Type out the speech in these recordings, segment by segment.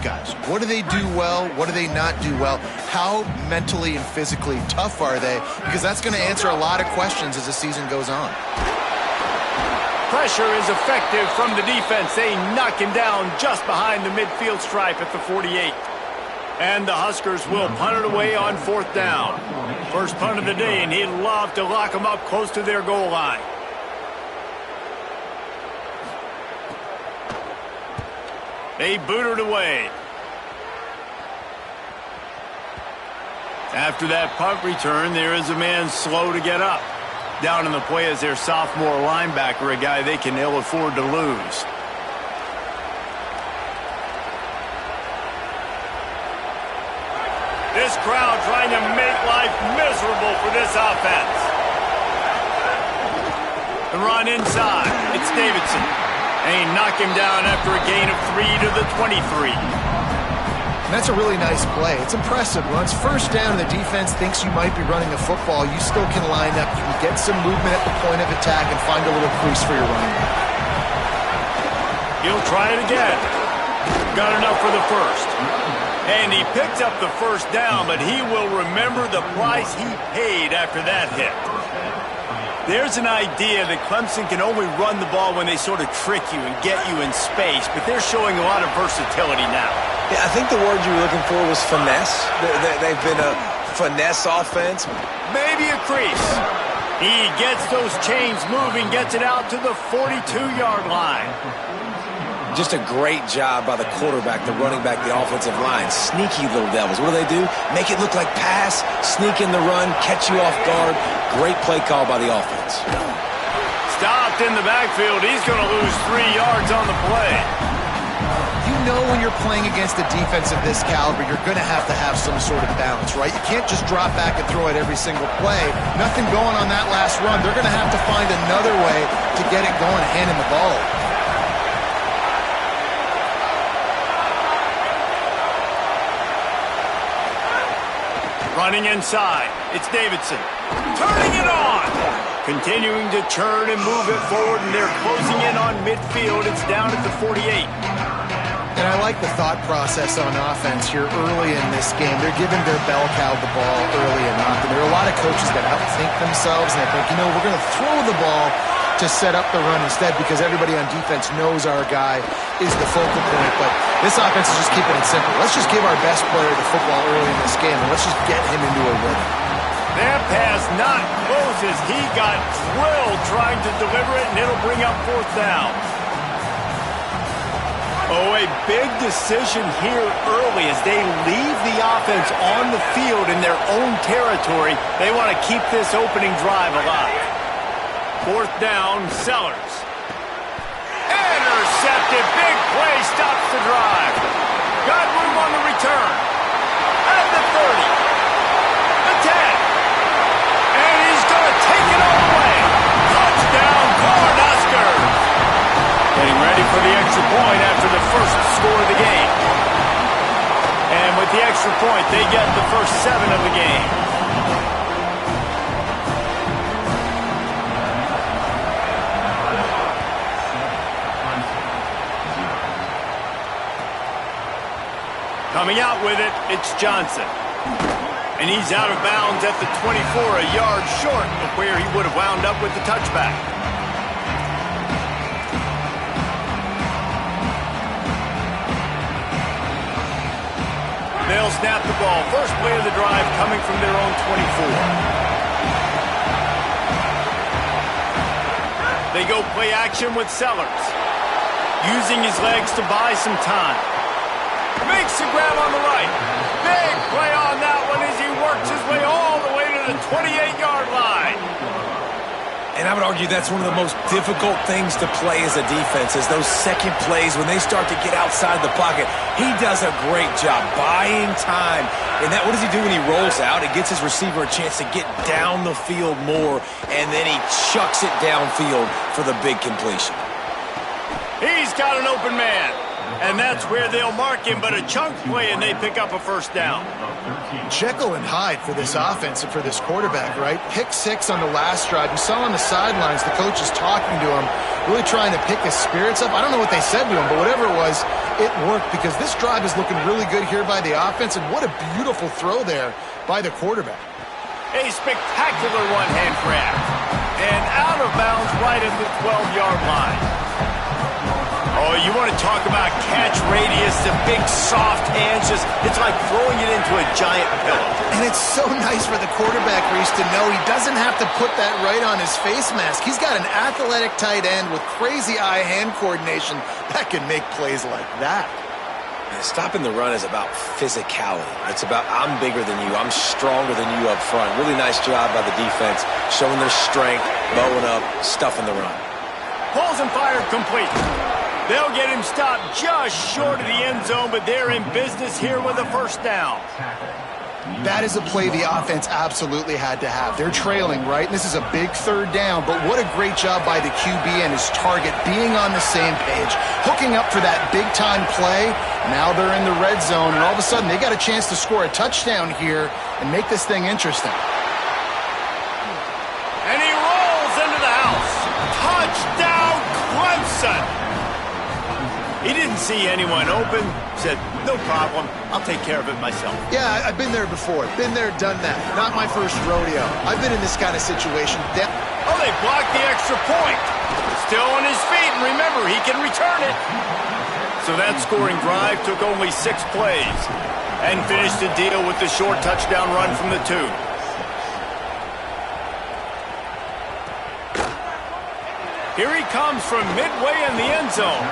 guys? What do they do well? What do they not do well? How mentally and physically tough are they? Because that's going to answer a lot of questions as the season goes on. Pressure is effective from the defense. They knock him down just behind the midfield stripe at the 48. And the Huskers will punt it away on 4th down. First punt of the day, and he'd love to lock them up close to their goal line. They boot it away. After that punt return, there is a man slow to get up. Down in the play is their sophomore linebacker, a guy they can ill afford to lose. This crowd trying to make life miserable for this offense. The run inside. It's Davidson. And he knocked him down after a gain of 3 to the 23. And that's a really nice play. It's impressive. When it's first down and the defense thinks you might be running the football, you still can line up. You can get some movement at the point of attack and find a little crease for your running back. He'll try it again. Got enough for the first. And he picked up the first down, but he will remember the price he paid after that hit. There's an idea that Clemson can only run the ball when they sort of trick you and get you in space, but they're showing a lot of versatility now. Yeah, I think the word you were looking for was finesse. They've been a finesse offense. Maybe a crease. He gets those chains moving, gets it out to the 42-yard line. Just a great job by the quarterback, the running back, the offensive line. Sneaky little devils. What do? Make it look like pass, sneak in the run, catch you off guard. Great play call by the offense. Stopped in the backfield. He's going to lose 3 yards on the play. You know when you're playing against a defense of this caliber, you're going to have some sort of balance, right? You can't just drop back and throw it every single play. Nothing going on that last run. They're going to have to find another way to get it going and hand him the ball. Running inside. It's Davidson. Turning it on. Continuing to churn and move it forward, and they're closing in on midfield. It's down at the 48. And I like the thought process on offense here early in this game. They're giving their bell cow the ball early enough. And there are a lot of coaches that outthink themselves, and they think, we're going to throw the ball to set up the run instead because everybody on defense knows our guy is the focal point. But this offense is just keeping it simple. Let's just give our best player the football early in this game, and let's just get him into a rhythm. That pass not close as he got drilled trying to deliver it, and it'll bring up 4th down. Oh, a big decision here early as they leave the offense on the field in their own territory. They want to keep this opening drive alive. 4th down, Sellers. Intercepted. Big play stops the drive. Got room on the return. At the 30. The 10. And he's going to take it all the way. Touchdown, Cornhuskers. Getting ready for the extra point after the first score of the game. And with the extra point, they get the first 7 of the game. Coming out with it, it's Johnson. And he's out of bounds at the 24, a yard short of where he would have wound up with the touchback. They'll snap the ball. First play of the drive coming from their own 24. They go play action with Sellers. Using his legs to buy some time. Makes the grab on the right. Big play on that one as he works his way all the way to the 28-yard line. And I would argue that's one of the most difficult things to play as a defense is those second plays when they start to get outside the pocket. He does a great job buying time. And what does he do when he rolls out? It gets his receiver a chance to get down the field more, and then he chucks it downfield for the big completion. He's got an open man. And that's where they'll mark him, but a chunk play, and they pick up a first down. Jekyll and Hyde for this offense and for this quarterback, right? Pick 6 on the last drive. You saw on the sidelines the coach is talking to him, really trying to pick his spirits up. I don't know what they said to him, but whatever it was, it worked because this drive is looking really good here by the offense, and what a beautiful throw there by the quarterback. A spectacular one-hand grab. And out of bounds right at the 12-yard line. Oh, you want to talk about catch radius, the big soft hands, it's like throwing it into a giant pillow. And it's so nice for the quarterback, Reese, to know he doesn't have to put that right on his face mask. He's got an athletic tight end with crazy eye-hand coordination that can make plays like that. Stopping the run is about physicality. It's about I'm bigger than you, I'm stronger than you up front. Really nice job by the defense, showing their strength, bowing up, stuffing the run. Pulls and fired complete. They'll get him stopped just short of the end zone, but they're in business here with a first down. That is a play the offense absolutely had to have. They're trailing, right? This is a big third down, but what a great job by the QB and his target being on the same page, hooking up for that big-time play. Now they're in the red zone, and all of a sudden they got a chance to score a touchdown here and make this thing interesting. And he rolls into the house. Touchdown, Clemson! He didn't see anyone open, said, no problem, I'll take care of it myself. Yeah, I've been there before. Been there, done that. Not my first rodeo. I've been in this kind of situation. Oh, they blocked the extra point. Still on his feet, and remember, he can return it. So that scoring drive took only 6 plays and finished the deal with the short touchdown run from the 2. Here he comes from midway in the end zone.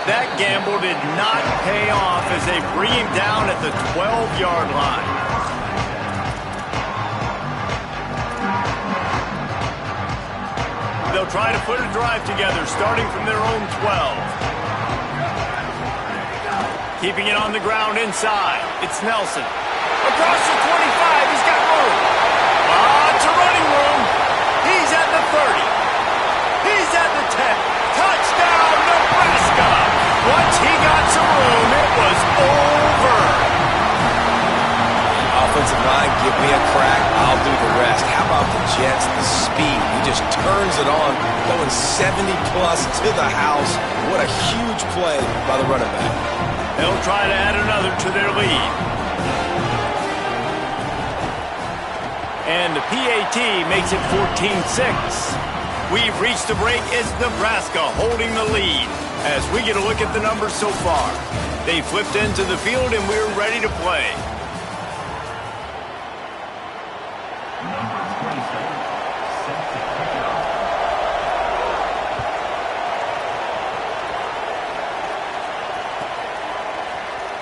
That gamble did not pay off as they bring him down at the 12-yard line. They'll try to put a drive together, starting from their own 12. Keeping it on the ground inside. It's Nelson. Across the 25, he's got room. Lots of running room. He's at the 30. He's at the 10. Touchdown, Nebraska! Once he got some room, it was over. Offensive line, give me a crack, I'll do the rest. How about the Jets, the speed? He just turns it on, going 70-plus to the house. What a huge play by the running back. They'll try to add another to their lead. And the PAT makes it 14-6. We've reached the break. It's Nebraska holding the lead as we get a look at the numbers so far. They flipped into the field, and we're ready to play.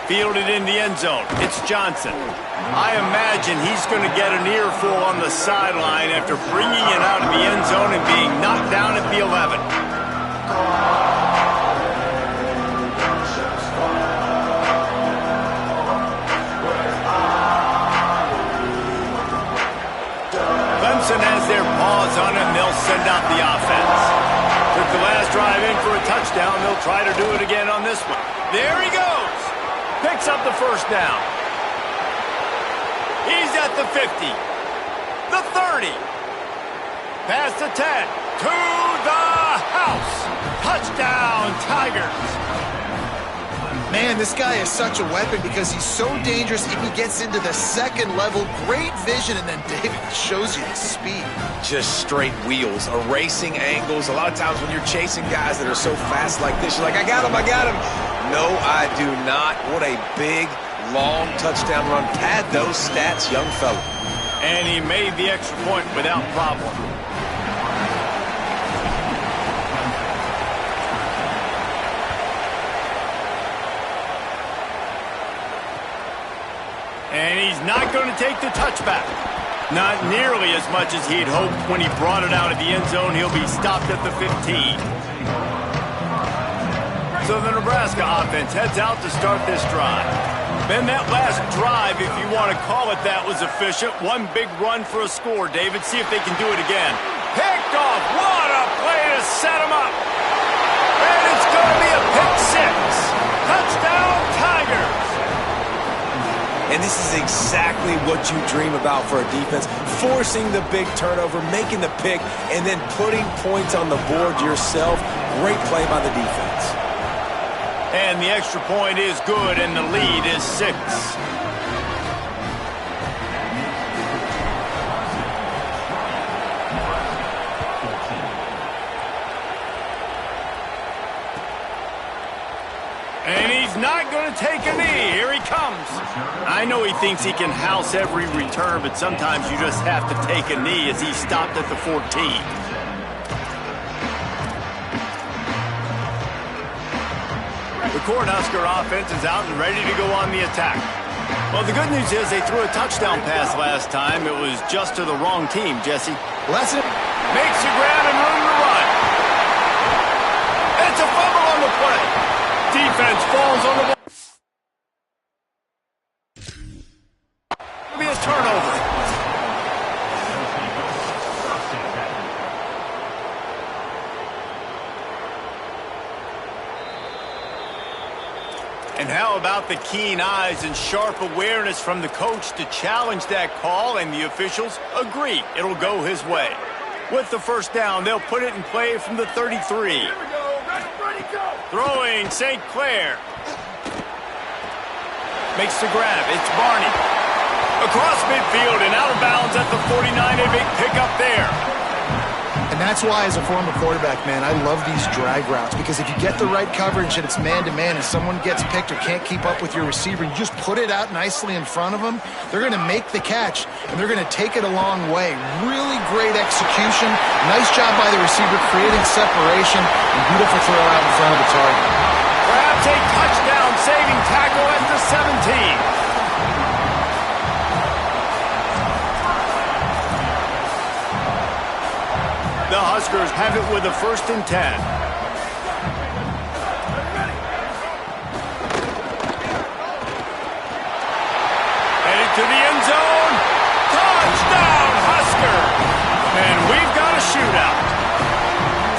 Fielded in the end zone. It's Johnson. I imagine he's going to get an earful on the sideline after bringing it out of the end zone and being knocked down at the 11. Clemson has their paws on him. They'll send out the offense. Took the last drive in for a touchdown. They'll try to do it again on this one. There he goes. Picks up the first down. He's at the 50. The 30. Past the 10. To the house. Touchdown, Tigers. Man, this guy is such a weapon because he's so dangerous if he gets into the second level. Great vision, and then David shows you the speed. Just straight wheels, erasing angles. A lot of times when you're chasing guys that are so fast like this, you're like, I got him, I got him. No, I do not. What a big, long touchdown run. Pad those stats, young fella. And he made the extra point without problem. And he's not going to take the touchback. Not nearly as much as he'd hoped when he brought it out of the end zone. He'll be stopped at the 15. So the Nebraska offense heads out to start this drive. Ben, that last drive, if you want to call it that, was efficient. One big run for a score, David. See if they can do it again. Picked off. What a play to set him up. And it's going to be a pick 6. Touchdown, Tigers! And this is exactly what you dream about for a defense. Forcing the big turnover, making the pick, and then putting points on the board yourself. Great play by the defense. And the extra point is good, and the lead is 6. And he's not going to take a knee. Here he comes. I know he thinks he can house every return, but sometimes you just have to take a knee as he stopped at the 14. The Cornhusker offense is out and ready to go on the attack. Well, the good news is they threw a touchdown pass last time. It was just to the wrong team, Jesse. Makes a grab and room to run. It's a fumble on the play. Defense falls on the ball. It'll be a turnover. And how about the keen eyes and sharp awareness from the coach to challenge that call, and the officials agree it'll go his way. With the first down, they'll put it in play from the 33. Throwing St. Clair. Makes the grab. It's Barney. Across midfield and out of bounds at the 49. A big pickup there. And that's why, as a former quarterback, man, I love these drag routes, because if you get the right coverage and it's man-to-man and someone gets picked or can't keep up with your receiver, you just put it out nicely in front of them, they're going to make the catch, and they're going to take it a long way. Really great execution. Nice job by the receiver creating separation, and beautiful throw out in front of the target. Perhaps a touchdown-saving tackle at the 17. The Huskers have it with a 1st and 10. Headed to the end zone. Touchdown, Husker! And we've got a shootout.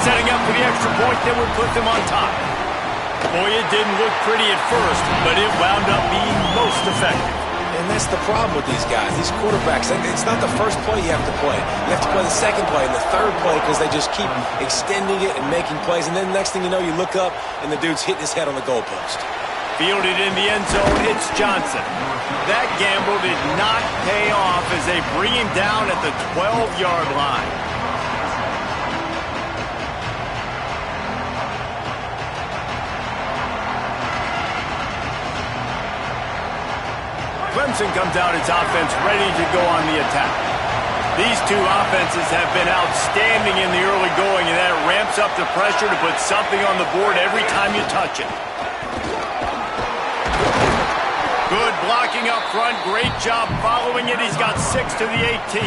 Setting up for the extra point that would put them on top. Boy, it didn't look pretty at first, but it wound up being most effective. And that's the problem with these guys, these quarterbacks. It's not the first play you have to play. You have to play the second play and the third play, because they just keep extending it and making plays. And then the next thing you know, you look up and the dude's hitting his head on the goalpost. Fielded in the end zone, it's Johnson. That gamble did not pay off as they bring him down at the 12-yard line. Clemson comes out its offense ready to go on the attack. These two offenses have been outstanding in the early going, and that ramps up the pressure to put something on the board every time you touch it. Good blocking up front. Great job following it. He's got 6 to the 18.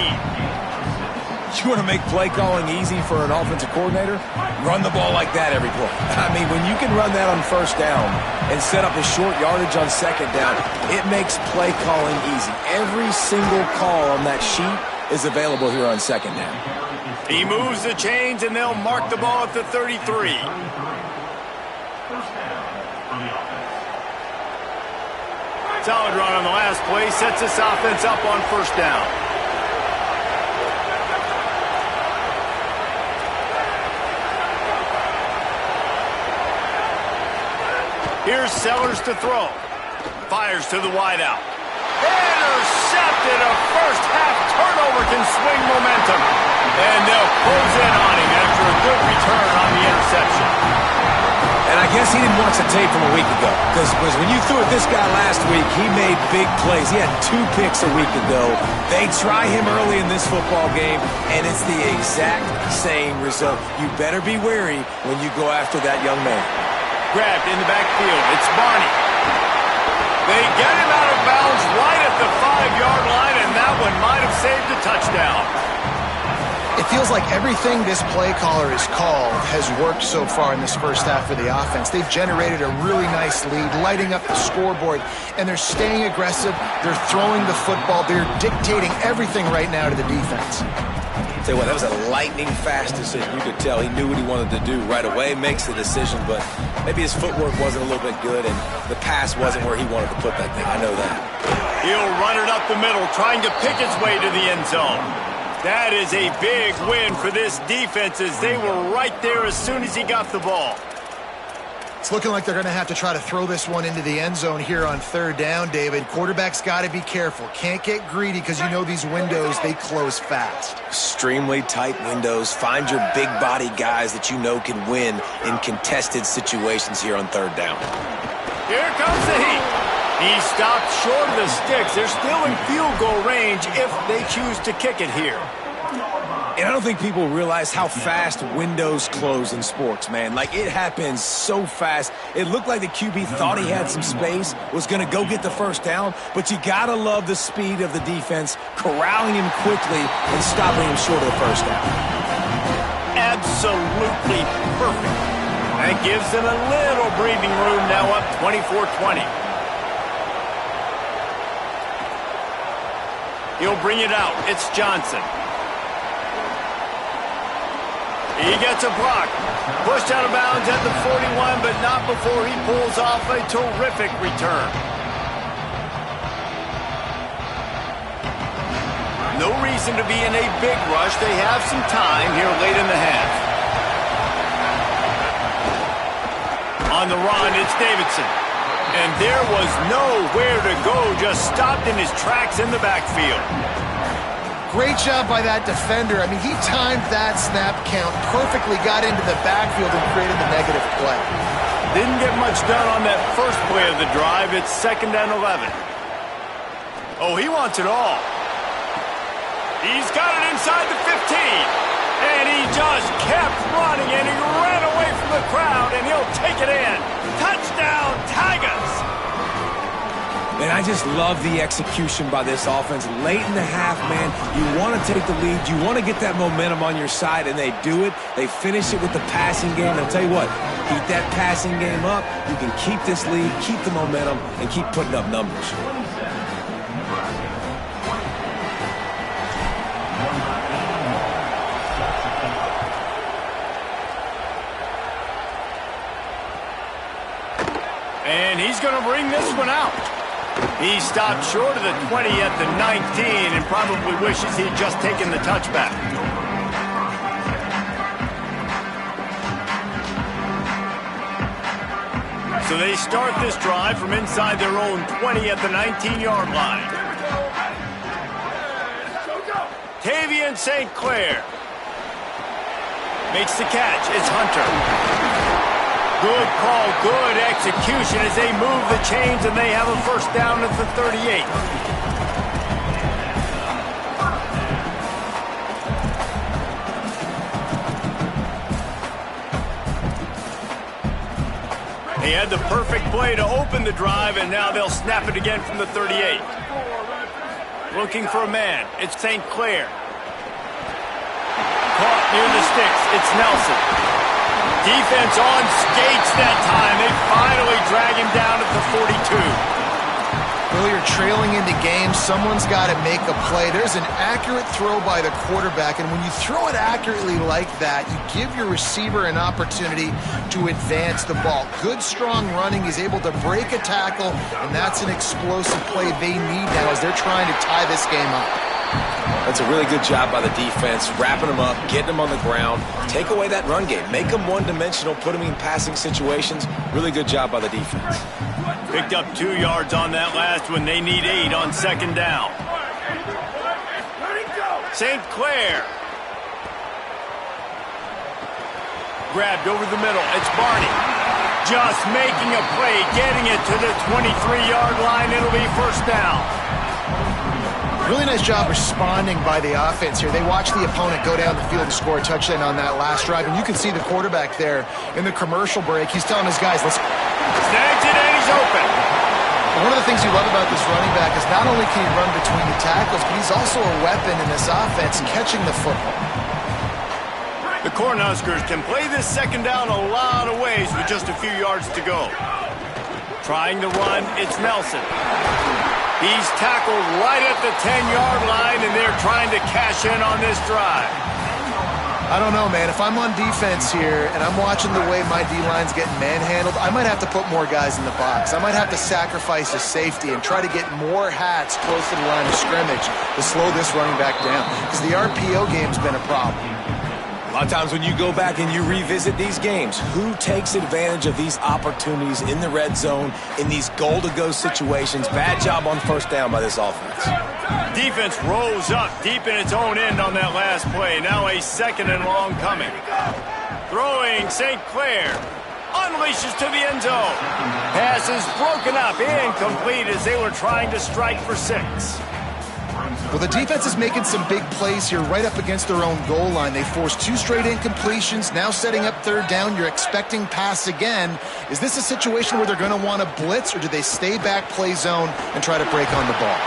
You want to make play calling easy for an offensive coordinator? Run the ball like that every play. I mean, when you can run that on first down and set up a short yardage on second down, it makes play calling easy. Every single call on that sheet is available here on second down. He moves the chains, and they'll mark the ball at the 33. Solid run on the last play. Sets this offense up on first down. Here's Sellers to throw. Fires to the wideout. Intercepted. A first-half turnover can swing momentum. And they'll close in on him after a good return on the interception. And I guess he didn't watch the tape from a week ago, because when you threw at this guy last week, he made big plays. He had 2 picks a week ago. They try him early in this football game, and it's the exact same result. You better be wary when you go after that young man. Grabbed in the backfield. It's Barney. They get him out of bounds right at the 5-yard line, and that one might have saved a touchdown. It feels like everything this play caller has called has worked so far in this first half for the offense. They've generated a really nice lead, lighting up the scoreboard, and they're staying aggressive. They're throwing the football. They're dictating everything right now to the defense. Tell you what, that was a lightning-fast decision. You could tell he knew what he wanted to do right away, makes the decision, but maybe his footwork wasn't a little bit good, and the pass wasn't where he wanted to put that thing. I know that. He'll run it up the middle, trying to pick its way to the end zone. That is a big win for this defense, as they were right there as soon as he got the ball. It's looking like they're going to have to try to throw this one into the end zone here on third down, David. Quarterback's got to be careful. Can't get greedy because you know these windows, they close fast. Extremely tight windows. Find your big body guys that you know can win in contested situations here on third down. Here comes the heat. He stopped short of the sticks. They're still in field goal range if they choose to kick it here. And I don't think people realize how fast windows close in sports, man. Like, it happens so fast. It looked like the QB thought he had some space, was going to go get the first down, but you got to love the speed of the defense, corralling him quickly and stopping him short of the first down. Absolutely perfect. That gives them a little breathing room, now up 24-20. He'll bring it out. It's Johnson. He gets a block. Pushed out of bounds at the 41, but not before he pulls off a terrific return. No reason to be in a big rush. They have some time here late in the half. On the run, it's Davidson. And there was nowhere to go, just stopped in his tracks in the backfield. Great job by that defender. I mean, he timed that snap count perfectly, got into the backfield and created the negative play. Didn't get much done on that first play of the drive. It's 2nd and 11. Oh, he wants it all. He's got it inside the 15. And he just kept running, and he ran away from the crowd, and he'll take it in. Touchdown, Tigers! And I just love the execution by this offense. Late in the half, man, you want to take the lead. You want to get that momentum on your side, and they do it. They finish it with the passing game. And I'll tell you what, keep that passing game up. You can keep this lead, keep the momentum, and keep putting up numbers. And he's going to bring this one out. He stopped short of the 20 at the 19 and probably wishes he'd just taken the touchback. So they start this drive from inside their own 20 at the 19-yard line. Tavian St. Clair makes the catch. It's Hunter. Good call, good execution as they move the chains and they have a first down at the 38. They had the perfect play to open the drive, and now they'll snap it again from the 38. Looking for a man. It's St. Clair. Caught near the sticks. It's Nelson. Defense on skates that time. They finally drag him down at the 42. Well, you're trailing into games. Someone's got to make a play. There's an accurate throw by the quarterback, and when you throw it accurately like that, you give your receiver an opportunity to advance the ball. Good, strong running. He's able to break a tackle, and that's an explosive play they need now as they're trying to tie this game up. That's a really good job by the defense, wrapping them up, getting them on the ground. Take away that run game. Make them one-dimensional, put them in passing situations. Really good job by the defense. Picked up 2 yards on that last one. They need 8 on 2nd down. St. Clair. Grabbed over the middle. It's Barney. Just making a play, getting it to the 23-yard line. It'll be first down. Really nice job responding by the offense here. They watched the opponent go down the field and score a touchdown on that last drive, and you can see the quarterback there in the commercial break. He's telling his guys, let's... Snags it, and he's open. One of the things you love about this running back is not only can he run between the tackles, but he's also a weapon in this offense, catching the football. The Cornhuskers can play this 2nd down a lot of ways with just a few yards to go. Trying the run, it's Nelson. He's tackled right at the 10-yard line, and they're trying to cash in on this drive. I don't know, man. If I'm on defense here and I'm watching the way my D-line's getting manhandled, I might have to put more guys in the box. I might have to sacrifice a safety and try to get more hats close to the line of scrimmage to slow this running back down, because the RPO game's been a problem. A lot of times when you go back and you revisit these games, who takes advantage of these opportunities in the red zone, in these goal-to-go situations? Bad job on first down by this offense. Defense rose up deep in its own end on that last play. Now a 2nd and long coming. Throwing St. Clair. Unleashes to the end zone. Pass is broken up, incomplete as they were trying to strike for 6. Well, the defense is making some big plays here right up against their own goal line. They forced 2 straight incompletions, now setting up 3rd down. You're expecting pass again. Is this a situation where they're going to want to blitz, or do they stay back, play zone, and try to break on the ball?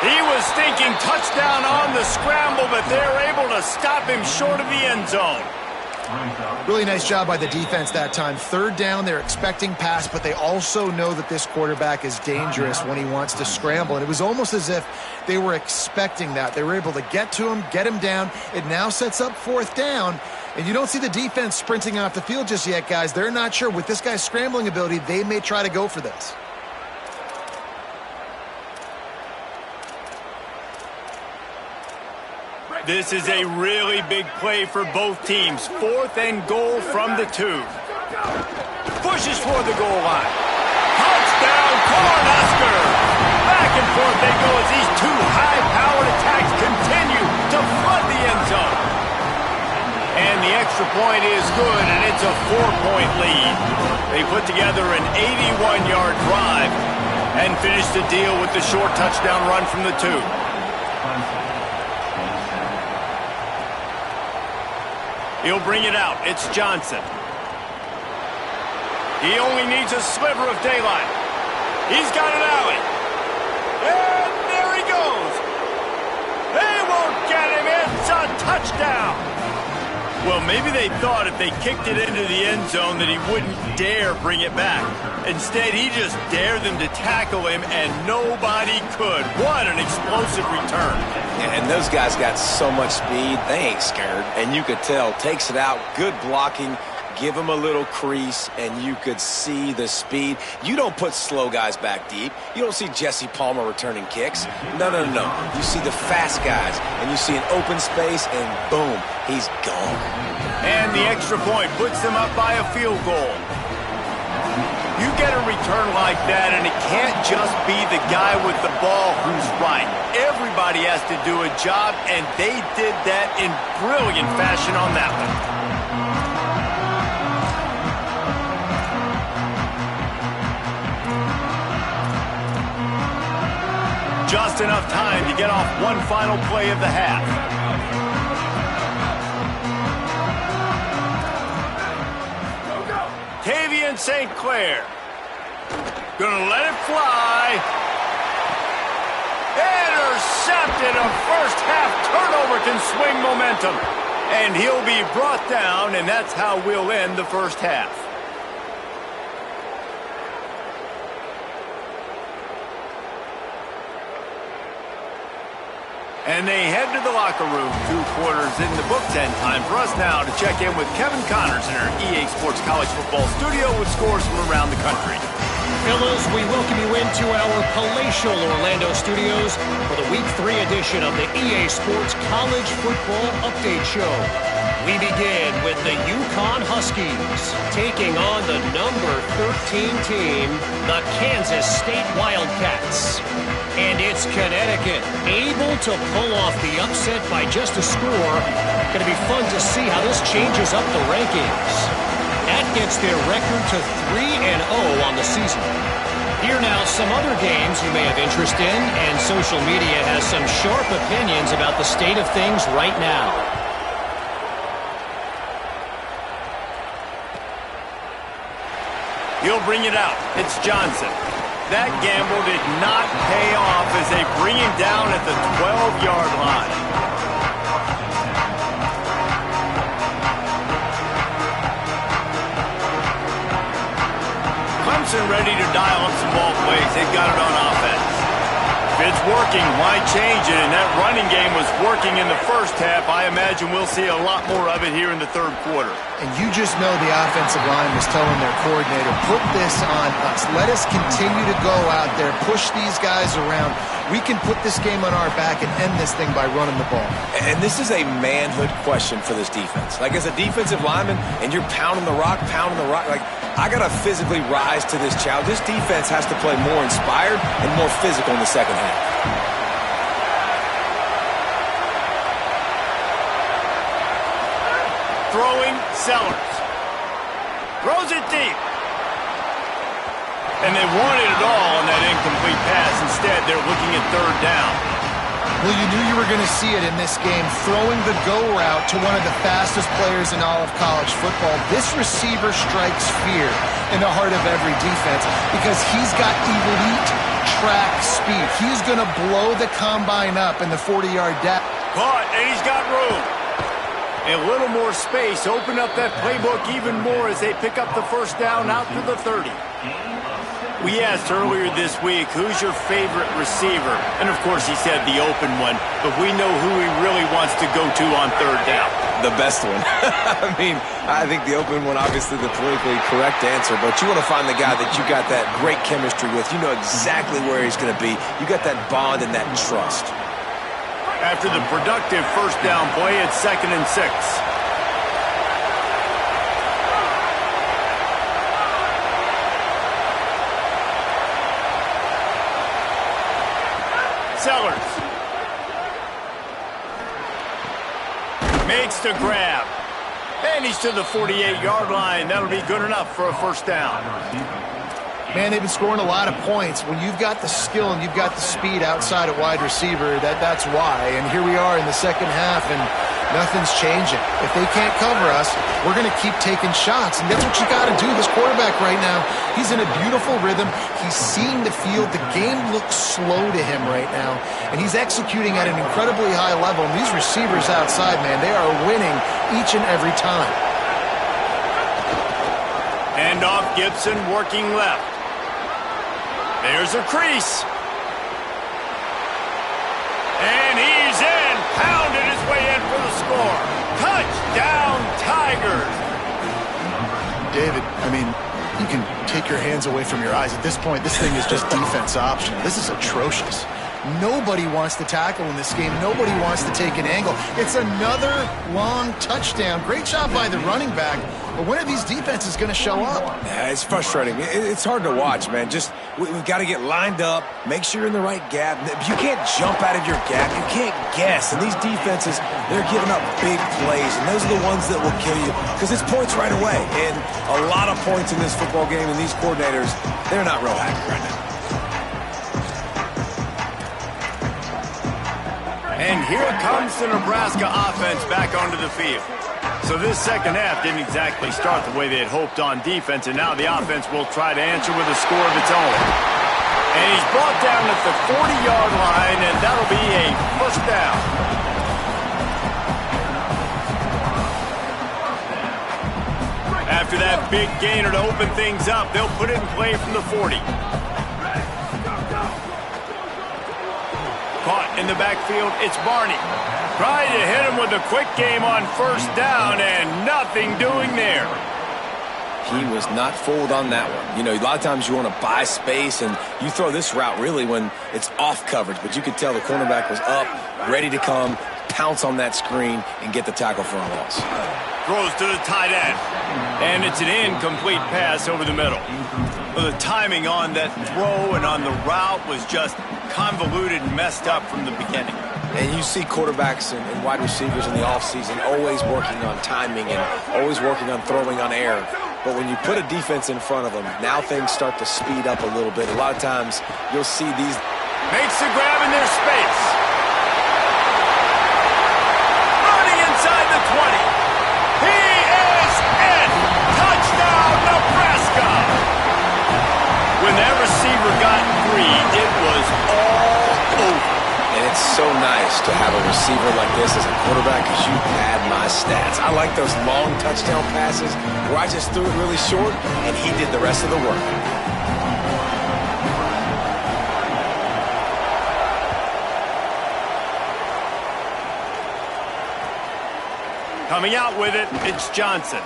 He was thinking touchdown on the scramble, but they're able to stop him short of the end zone. Really nice job by the defense that time. 3rd down, they're expecting pass, but they also know that this quarterback is dangerous when he wants to scramble. And it was almost as if they were expecting that. They were able to get to him, get him down. It now sets up 4th down. And you don't see the defense sprinting off the field just yet, guys. They're not sure. With this guy's scrambling ability, they may try to go for this. This is a really big play for both teams. 4th and goal from the 2. Pushes for the goal line. Touchdown, Cornhusker! Back and forth they go as these 2 high-powered attacks continue to flood the end zone. And the extra point is good, and it's a 4-point lead. They put together an 81-yard drive and finish the deal with the short touchdown run from the 2. He'll bring it out. It's Johnson. He only needs a sliver of daylight. He's got an alley. And there he goes. They won't get him. It's a touchdown. Well, maybe they thought if they kicked it into the end zone that he wouldn't dare bring it back. Instead, he just dared them to tackle him, and nobody could. What an explosive return. And those guys got so much speed, they ain't scared. And you could tell, takes it out, good blocking, give him a little crease, and you could see the speed. You don't put slow guys back deep. You don't see Jesse Palmer returning kicks. No. You see the fast guys, and you see an open space, and boom, he's gone. And the extra point puts them up by a field goal. You get a return like that, and it can't just be the guy with the ball who's right. Everybody has to do a job, and they did that in brilliant fashion on that one. Just enough time to get off one final play of the half. Tavian St. Clair. Gonna let it fly. Intercepted. A first half turnover can swing momentum. And he'll be brought down, and that's how we'll end the first half. And they head to the locker room. 2 quarters in the books, and time for us now to check in with Kevin Connors in our EA Sports College Football studio with scores from around the country. Fellas, we welcome you into our palatial Orlando studios for the Week 3 edition of the EA Sports College Football Update Show. We begin with the Yukon Huskies taking on the number 13 team, the Kansas State Wildcats. And it's Connecticut able to pull off the upset by just a score. Going to be fun to see how this changes up the rankings. That gets their record to 3-0 on the season. Here now, some other games you may have interest in, and social media has some sharp opinions about the state of things right now. He'll bring it out. It's Johnson. That gamble did not pay off as they bring him down at the 12-yard line. Clemson ready to dial up some ball plays. They've got it on offense. It's working. Why change it? And that running game was working in the first half. I imagine we'll see a lot more of it here in the third quarter. And you just know the offensive line was telling their coordinator, put this on us. Let us continue to go out there, push these guys around. We can put this game on our back and end this thing by running the ball. And this is a manhood question for this defense. Like, as a defensive lineman, and you're pounding the rock, like, I got to physically rise to this challenge. This defense has to play more inspired and more physical in the second half. Throwing, Sellers. Throws it deep. And they wanted it all on that incomplete pass. Instead, they're looking at third down. Well, you knew you were going to see it in this game, throwing the go route to one of the fastest players in all of college football. This receiver strikes fear in the heart of every defense because he's got elite track speed. He's going to blow the combine up in the 40-yard dash. Caught, and he's got room. A little more space. Open up that playbook even more as they pick up the first down out to the 30. We asked earlier this week, who's your favorite receiver? And, of course, he said the open one. But we know who he really wants to go to on third down. The best one. I mean, I think the open one, obviously the politically correct answer. But you want to find the guy that you got that great chemistry with. You know exactly where he's going to be. You got that bond and that trust. After the productive first down play, it's 2nd and 6. Sellers. Makes the grab. And he's to the 48-yard line. That'll be good enough for a first down. Man, they've been scoring a lot of points. When you've got the skill and you've got the speed outside at wide receiver, that's why. And here we are in the second half, and nothing's changing. If they can't cover us, we're going to keep taking shots. And that's what you got to do. This quarterback right now, he's in a beautiful rhythm. He's seeing the field. The game looks slow to him right now. And he's executing at an incredibly high level. And these receivers outside, man, they are winning each and every time. Hand off, Gibson working left. There's a crease. And he's in. Pounded his way in for the score. Touchdown, Tigers. David, I mean, you can take your hands away from your eyes. At this point, this thing is just defense optional. This is atrocious. Nobody wants to tackle in this game. Nobody wants to take an angle. It's another long touchdown. Great job by the running back. But when are these defenses going to show up? Yeah, it's frustrating. It's hard to watch, man. Just we've got to get lined up, make sure you're in the right gap. You can't jump out of your gap. You can't guess. And these defenses, they're giving up big plays, and those are the ones that will kill you because it's points right away. And a lot of points in this football game, and these coordinators, they're not real happy right now. And here comes the Nebraska offense back onto the field. So this second half didn't exactly start the way they had hoped on defense, and now the offense will try to answer with a score of its own. And he's brought down at the 40-yard line, and that'll be a first down. After that big gainer to open things up, they'll put it in play from the 40. Caught in the backfield, it's Barney. Trying to hit him with a quick game on first down, and nothing doing there. He was not fooled on that one. You know, a lot of times you want to buy space, and you throw this route really when it's off coverage. But you could tell the cornerback was up, ready to come, pounce on that screen, and get the tackle for a loss. Throws to the tight end, and it's an incomplete pass over the middle. Well, the timing on that throw and on the route was just convoluted and messed up from the beginning. And you see quarterbacks and wide receivers in the offseason always working on timing and always working on throwing on air. But when you put a defense in front of them, now things start to speed up a little bit. A lot of times you'll see these. Makes the grab in their space. Running inside the 20. He is in. Touchdown, Nebraska. When that receiver got free, it was all over. And it's so nice to have a receiver like this as a quarterback because you pad my stats. I like those long touchdown passes where I just threw it really short and he did the rest of the work. Coming out with it, it's Johnson.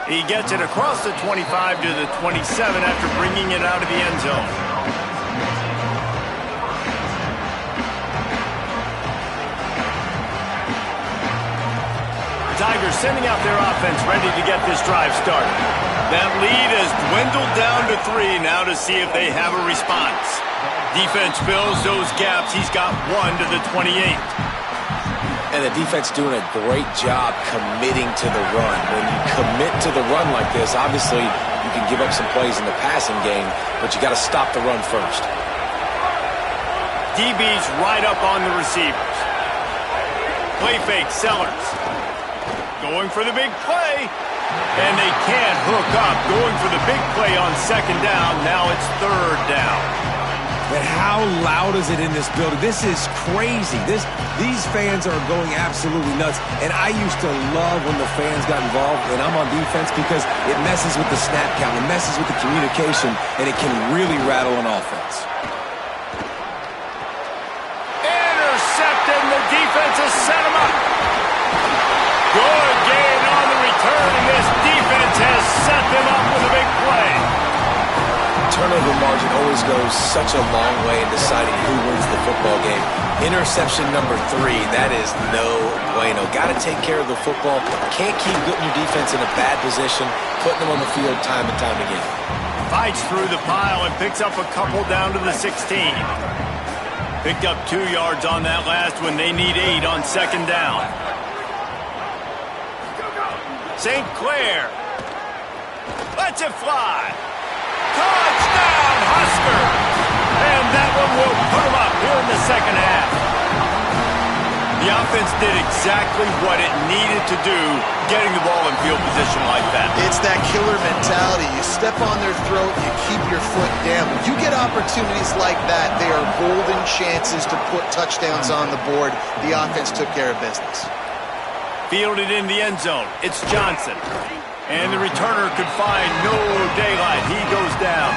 He gets it across the 25 to the 27 after bringing it out of the end zone. Tigers sending out their offense ready to get this drive started. That lead has dwindled down to 3 now to see if they have a response. Defense fills those gaps. He's got 1 to the 28. And the defense doing a great job committing to the run. When you commit to the run like this, obviously you can give up some plays in the passing game, but you got to stop the run first. DB's right up on the receivers. Play fake, Sellers. Going for the big play. And they can't hook up. Going for the big play on second down. Now it's third down. But how loud is it in this building? This is crazy. These fans are going absolutely nuts. And I used to love when the fans got involved when I'm on defense because it messes with the snap count. It messes with the communication, and it can really rattle an offense. Intercepted, and the defense has set him up. Good gain on the return, and this defense has set them up with a big play. Turnover margin always goes such a long way in deciding who wins the football game. Interception number 3, that is no bueno. Got to take care of the football. Can't keep putting your defense in a bad position, putting them on the field time and time again. Fights through the pile and picks up a couple down to the 16. Picked up 2 yards on that last one. They need 8 on second down. St. Clair lets it fly. Touchdown, Husker! And that one will put them up here in the second half. The offense did exactly what it needed to do, getting the ball in field position like that. It's that killer mentality. You step on their throat, you keep your foot down. When you get opportunities like that, they are golden chances to put touchdowns on the board. The offense took care of business. Fielded in the end zone. It's Johnson. And the returner could find no daylight. He goes down.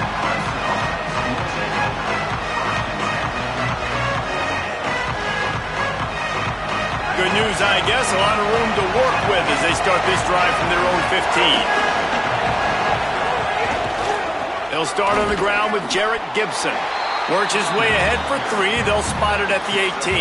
Good news, I guess. A lot of room to work with as they start this drive from their own 15. They'll start on the ground with Jarrett Gibson. Works his way ahead for 3. They'll spot it at the 18.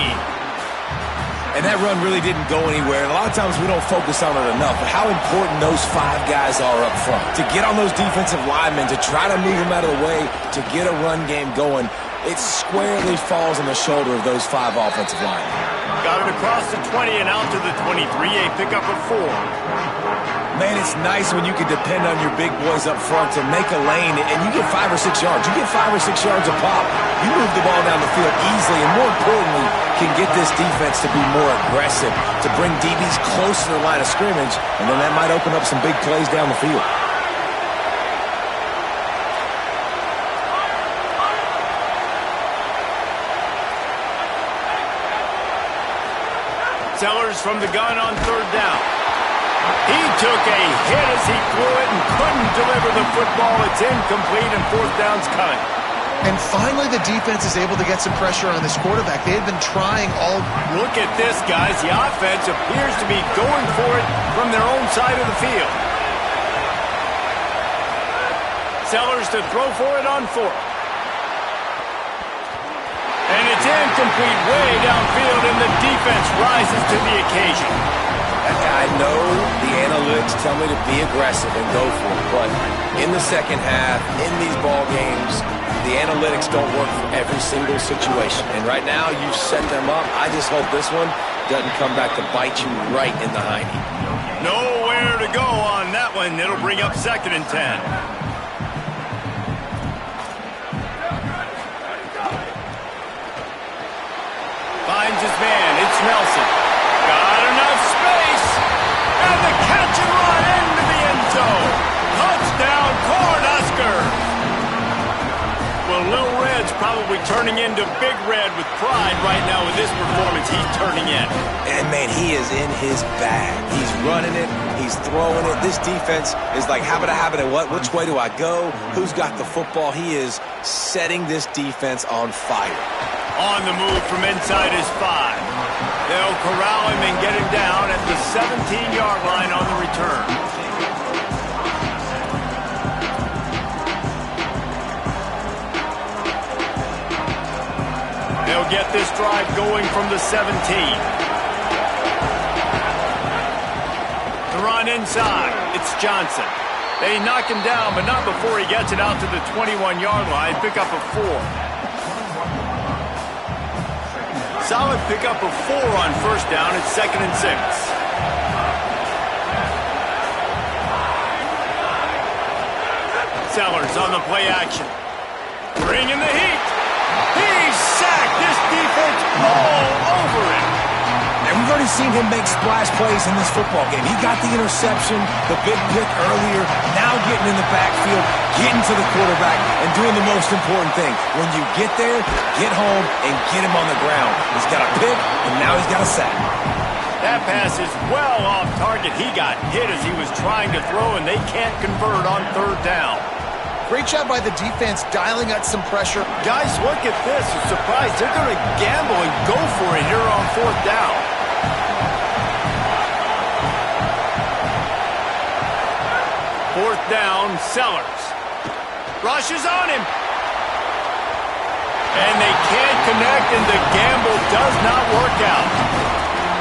And that run really didn't go anywhere. And a lot of times we don't focus on it enough. But how important those 5 guys are up front. To get on those defensive linemen, to try to move them out of the way, to get a run game going, it squarely falls on the shoulder of those 5 offensive linemen. Got it across the 20 and out to the 23. A pickup of 4. Man, it's nice when you can depend on your big boys up front to make a lane, and you get 5 or 6 yards. You get 5 or 6 yards a pop. You move the ball down the field easily, and more importantly, can get this defense to be more aggressive, to bring DBs close to the line of scrimmage, and then that might open up some big plays down the field. Sellers from the gun on third down. He took a hit as he threw it and couldn't deliver the football. It's incomplete and fourth down's coming. And finally the defense is able to get some pressure on this quarterback. They had been trying all... Look at this, guys. The offense appears to be going for it from their own side of the field. Sellers to throw for it on 4th. And it's incomplete way downfield, and the defense rises to the occasion. I know the analytics tell me to be aggressive and go for it, but in the second half, in these ball games, the analytics don't work for every single situation. And right now, you've set them up. I just hope this one doesn't come back to bite you right in the hiney. Nowhere to go on that one. It'll bring up second and 10. Finds his man. It's Nelson. Got enough space. And the catch and run into the end zone. Touchdown, Cornhuskers. Well, Little Reds Red's probably turning into Big Red with pride right now with this performance he's turning in. And, man, he is in his bag. He's running it. He's throwing it. This defense is like, habit, what? Which way do I go? Who's got the football? He is setting this defense on fire. On the move from inside his 5. They'll corral him and get him down at the 17-yard line on the return. They'll get this drive going from the 17. The run inside. It's Johnson. They knock him down, but not before he gets it out to the 21-yard line. Pick up a 4. Solid pickup of 4 on first down. It's 2nd and 6. Sellers on the play action. Bringing the heat. He's sacked. This defense all over him. And we've already seen him make splash plays in this football game. He got the interception, the big pick earlier, now getting in the backfield, getting to the quarterback, and doing the most important thing. When you get there, get home and get him on the ground. He's got a pick, and now he's got a sack. That pass is well off target. He got hit as he was trying to throw, and they can't convert on 3rd down. Great job by the defense dialing up some pressure. Guys, look at this. I'm surprised they're going to gamble and go for it here on 4th down. Fourth down, Sellers. Rushes on him. And they can't connect, and the gamble does not work out.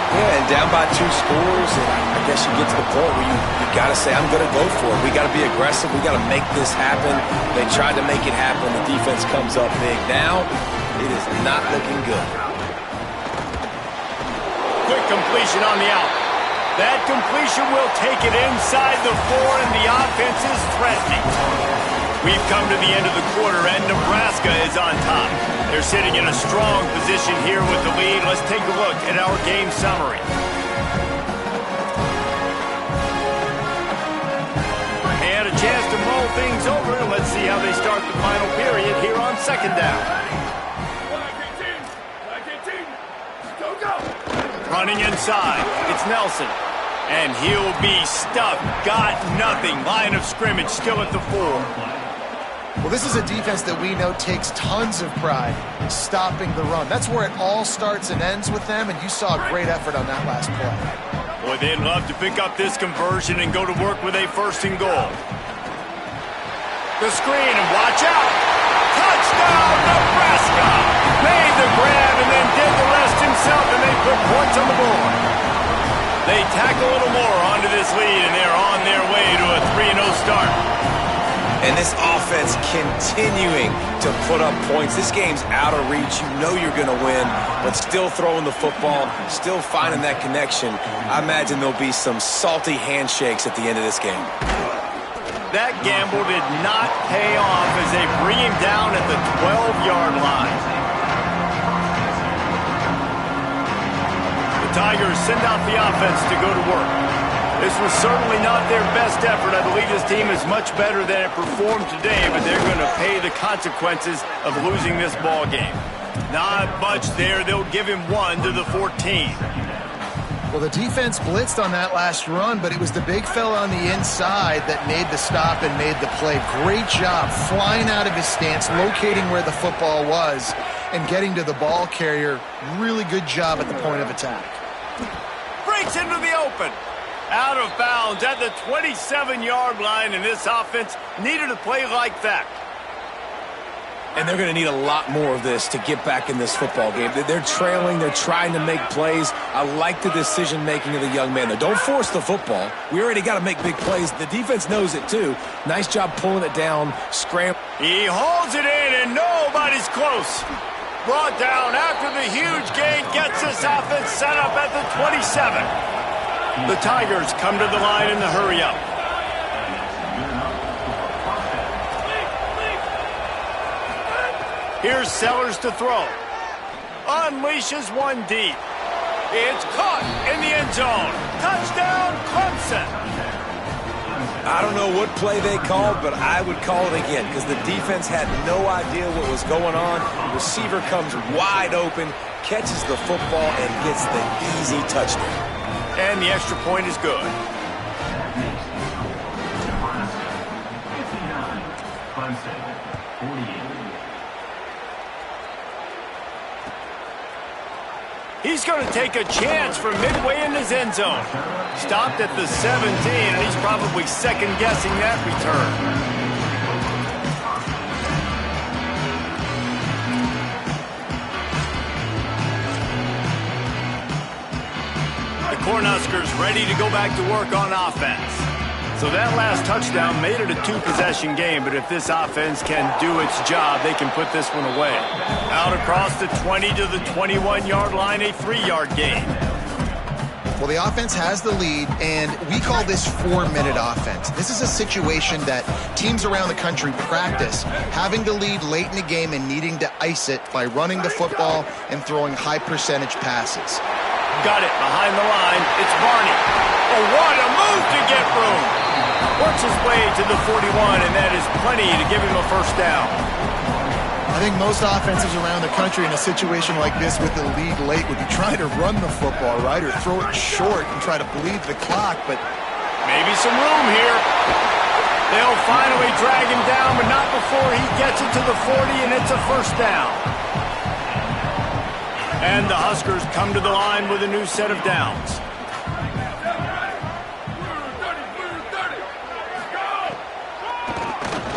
Yeah, and down by 2 scores, and I guess you get to the point where you got to say, I'm going to go for it. We got to be aggressive. We got to make this happen. They tried to make it happen. The defense comes up big. Now, it is not looking good. Quick completion on the out. That completion will take it inside the 4, and the offense is threatening. We've come to the end of the quarter, and Nebraska is on top. They're sitting in a strong position here with the lead. Let's take a look at our game summary. They had a chance to mull things over, and let's see how they start the final period here on 2nd down. Running inside, it's Nelson. And he'll be stuffed. Got nothing. Line of scrimmage still at the 4. Well, this is a defense that we know takes tons of pride in stopping the run. That's where it all starts and ends with them, and you saw a great effort on that last play. Boy, they'd love to pick up this conversion and go to work with a 1st and goal. The screen, and watch out. Touchdown, Nebraska! Made the grab and then did the rest himself, and they put points on the board. They tack a little more onto this lead, and they're on their way to a 3-0 start. And this offense continuing to put up points. This game's out of reach. You know you're going to win, but still throwing the football, still finding that connection. I imagine there'll be some salty handshakes at the end of this game. That gamble did not pay off as they bring him down at the 12-yard line. The Tigers send out the offense to go to work. This was certainly not their best effort. I believe this team is much better than it performed today, but they're going to pay the consequences of losing this ball game. Not much there. They'll give him 1 to the 14. Well, the defense blitzed on that last run, but it was the big fella on the inside that made the stop and made the play. Great job flying out of his stance, locating where the football was, and getting to the ball carrier. Really good job at the point of attack. Breaks into the open. Out of bounds at the 27-yard line, and this offense needed a play like that. And they're going to need a lot more of this to get back in this football game. They're trailing. They're trying to make plays. I like the decision-making of the young man. Don't force the football. We already got to make big plays. The defense knows it, too. Nice job pulling it down, scramble. He holds it in, and nobody's close. Brought down after the huge gain, gets this offense set up at the 27. The Tigers come to the line in the hurry-up. Here's Sellers to throw. Unleashes one deep. It's caught in the end zone. Touchdown, Clemson. I don't know what play they called, but I would call it again because the defense had no idea what was going on. The receiver comes wide open, catches the football, and gets the easy touchdown. And the extra point is good. He's going to take a chance from midway in his end zone. Stopped at the 17, and he's probably second-guessing that return. The Cornhuskers ready to go back to work on offense. So that last touchdown made it a two-possession game, but if this offense can do its job, they can put this one away. Out across the 20 to the 21-yard line, a 3-yard gain. Well, the offense has the lead, and we call this 4-minute offense. This is a situation that teams around the country practice, having the lead late in the game and needing to ice it by running the football and throwing high-percentage passes. Got it behind the line. It's Barney. Oh, what a move to get room. Works his way to the 41, and that is plenty to give him a first down. I think most offenses around the country in a situation like this with the lead late would be trying to run the football, right, or throw it short and try to bleed the clock, but maybe some room here. They'll finally drag him down, but not before he gets it to the 40, and it's a first down. And the Huskers come to the line with a new set of downs.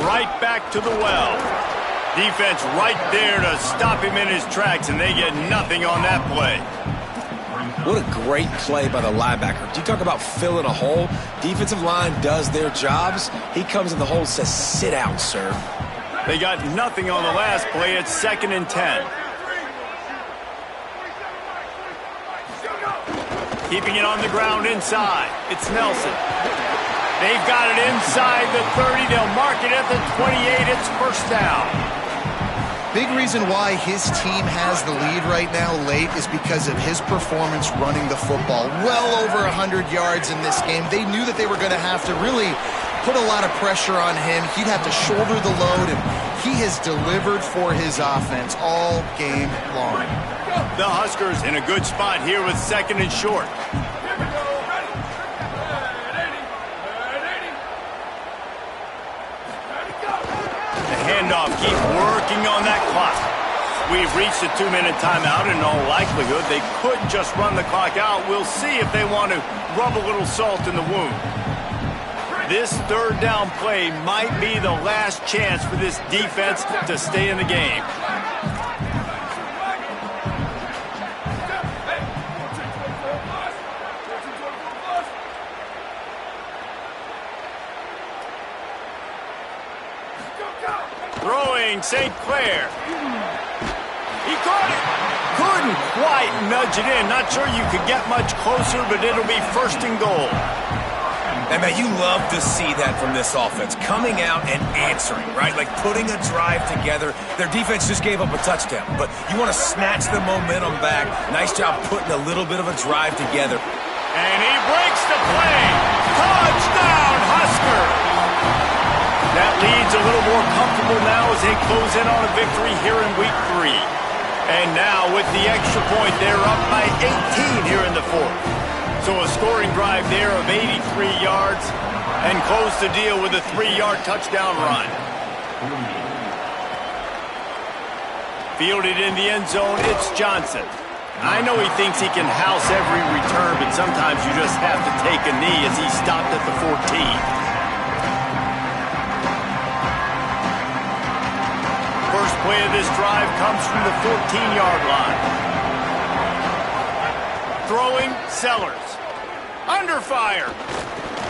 Right back to the well. Defense right there to stop him in his tracks, and they get nothing on that play. What a great play by the linebacker. Do you talk about filling a hole? Defensive line does their jobs. He comes in the hole and says, sit out, sir. They got nothing on the last play. It's 2nd and 10. Keeping it on the ground inside. It's Nelson. They've got it inside the 30. They'll mark it at the 28. It's first down. big reason why his team has the lead right now late is because of his performance running the football. Well over 100 yards in this game. They knew that they were going to have to really put a lot of pressure on him. He'd have to shoulder the load, and he has delivered for his offense all game long. The Huskers in a good spot here with 2nd and short. Handoff, keep working on that clock. We've reached a 2-minute timeout, and in all likelihood, they could just run the clock out. We'll see if they want to rub a little salt in the wound. This third down play might be the last chance for this defense to stay in the game. Throwing St. Clair. He caught it. Couldn't quite nudge it in. Not sure you could get much closer, but it'll be 1st and goal. And man, you love to see that from this offense. Coming out and answering, right? Like putting a drive together. Their defense just gave up a touchdown, but you want to snatch the momentum back. Nice job putting a little bit of a drive together. And he breaks the play. Touchdown, Huskers. That lead's a little more comfortable now as they close in on a victory here in week 3. And now with the extra point, they're up by 18 here in the 4th. So a scoring drive there of 83 yards and close the deal with a 3-yard touchdown run. Fielded in the end zone, it's Johnson. I know he thinks he can house every return, but sometimes you just have to take a knee as he stopped at the 14. First play of this drive comes from the 14-yard line. Throwing, Sellers. Under fire.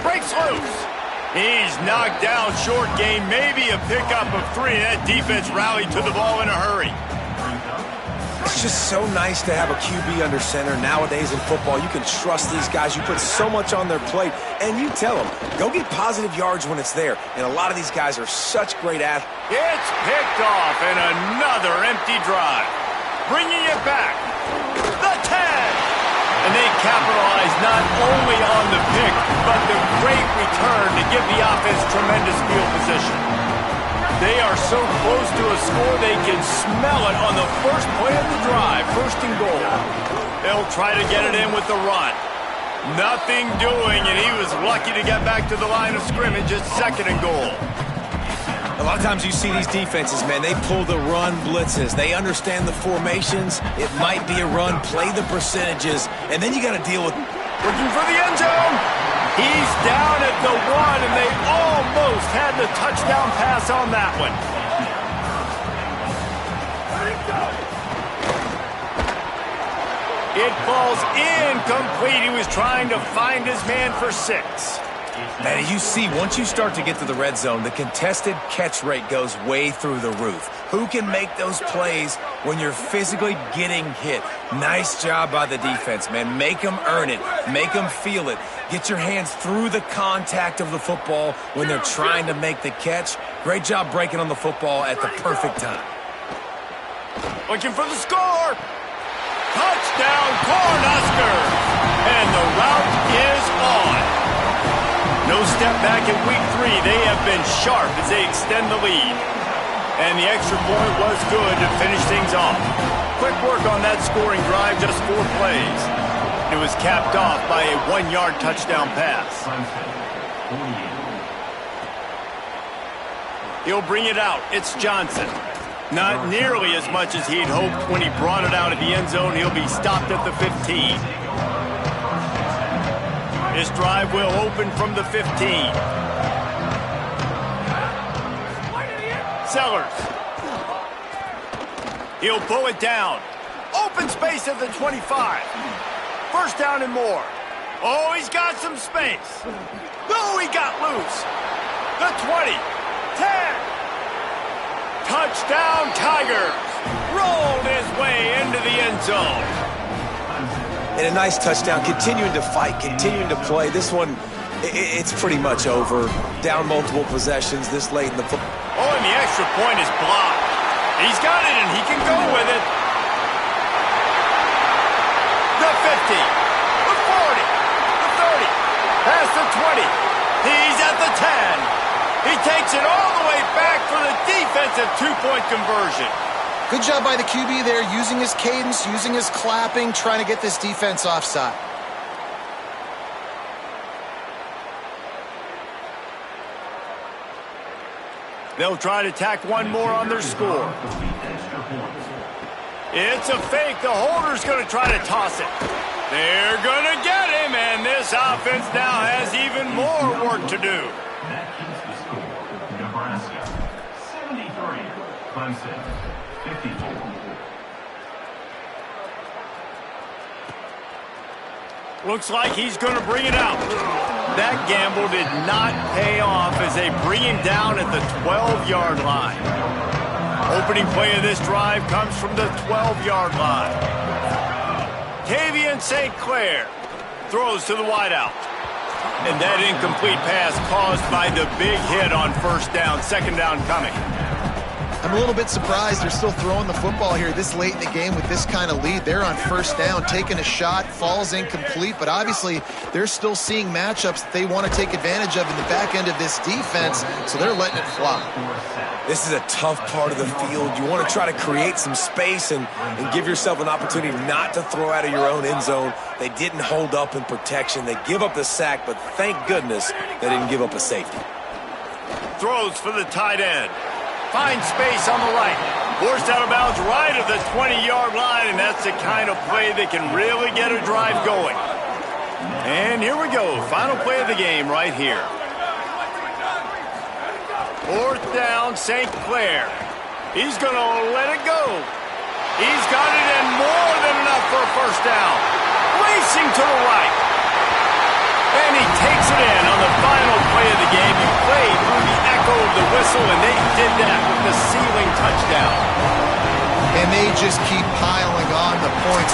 Breaks loose. He's knocked down, short gain, maybe a pickup of 3. That defense rallied to the ball in a hurry. It's just so nice to have a QB under center. Nowadays in football, you can trust these guys. You put so much on their plate, and you tell them, go get positive yards when it's there. And a lot of these guys are such great athletes. It's picked off, and another empty drive. Bringing it back. The 10. And they capitalize not only on the pick, but the great return to give the offense tremendous field position. They are so close to a score they can smell it on the first play of the drive, first and goal. They'll try to get it in with the run. Nothing doing, and he was lucky to get back to the line of scrimmage at second and goal. A lot of times you see these defenses, man, they pull the run blitzes. They understand the formations. It might be a run, play the percentages, and then you got to deal with... Looking for the end zone. He's down at the 1, and they almost had the touchdown pass on that one. It falls incomplete. He was trying to find his man for 6. Man, you see, once you start to get to the red zone, the contested catch rate goes way through the roof. Who can make those plays when you're physically getting hit? Nice job by the defense, man. Make them earn it. Make them feel it. Get your hands through the contact of the football when they're trying to make the catch. Great job breaking on the football at the perfect time. Looking for the score. Touchdown, Cornhuskers. And the route is on. No step back in week 3. They have been sharp as they extend the lead. And the extra point was good to finish things off. Quick work on that scoring drive, just 4 plays. It was capped off by a 1-yard touchdown pass. He'll bring it out. It's Johnson. Not nearly as much as he'd hoped when he brought it out at the end zone. He'll be stopped at the 15. This drive will open from the 15. Sellers. He'll pull it down. Open space at the 25. First down and more. Oh, he's got some space. Oh, he got loose. The 20. 10. Touchdown, Tigers. Rolled his way into the end zone. And a nice touchdown, continuing to fight, continuing to play. This one, it's pretty much over. Down multiple possessions this late in the football. Oh, and the extra point is blocked. He's got it, and he can go with it. The 50, the 40, the 30, past the 20. He's at the 10. He takes it all the way back for the defensive 2-point conversion. Good job by the QB there, using his cadence, using his clapping, trying to get this defense offside. They'll try to tack one more on their score. It's a fake. The holder's going to try to toss it. They're going to get him, and this offense now has even more work to do. That keeps the score. Nebraska, 73. Clemson, 54. Looks like he's going to bring it out. That gamble did not pay off as they bring him down at the 12-yard line. Opening play of this drive comes from the 12-yard line. Tavian St. Clair throws to the wideout. And that incomplete pass caused by the big hit on first down, second down coming. I'm a little bit surprised they're still throwing the football here this late in the game with this kind of lead. They're on first down, taking a shot, falls incomplete, but obviously they're still seeing matchups that they want to take advantage of in the back end of this defense, so they're letting it fly. This is a tough part of the field. You want to try to create some space and give yourself an opportunity not to throw out of your own end zone. They didn't hold up in protection. They give up the sack, but thank goodness they didn't give up a safety. Throws for the tight end. Finds space on the right. Forced out of bounds right at the 20-yard line, and that's the kind of play that can really get a drive going. And here we go. Final play of the game right here. Fourth down, St. Clair. He's going to let it go. He's got it in more than enough for a first down. Racing to the right. And he takes it in on the final play of the game. He played through the echo of the whistle, and they did that with the ceiling touchdown. And they just keep piling on the points.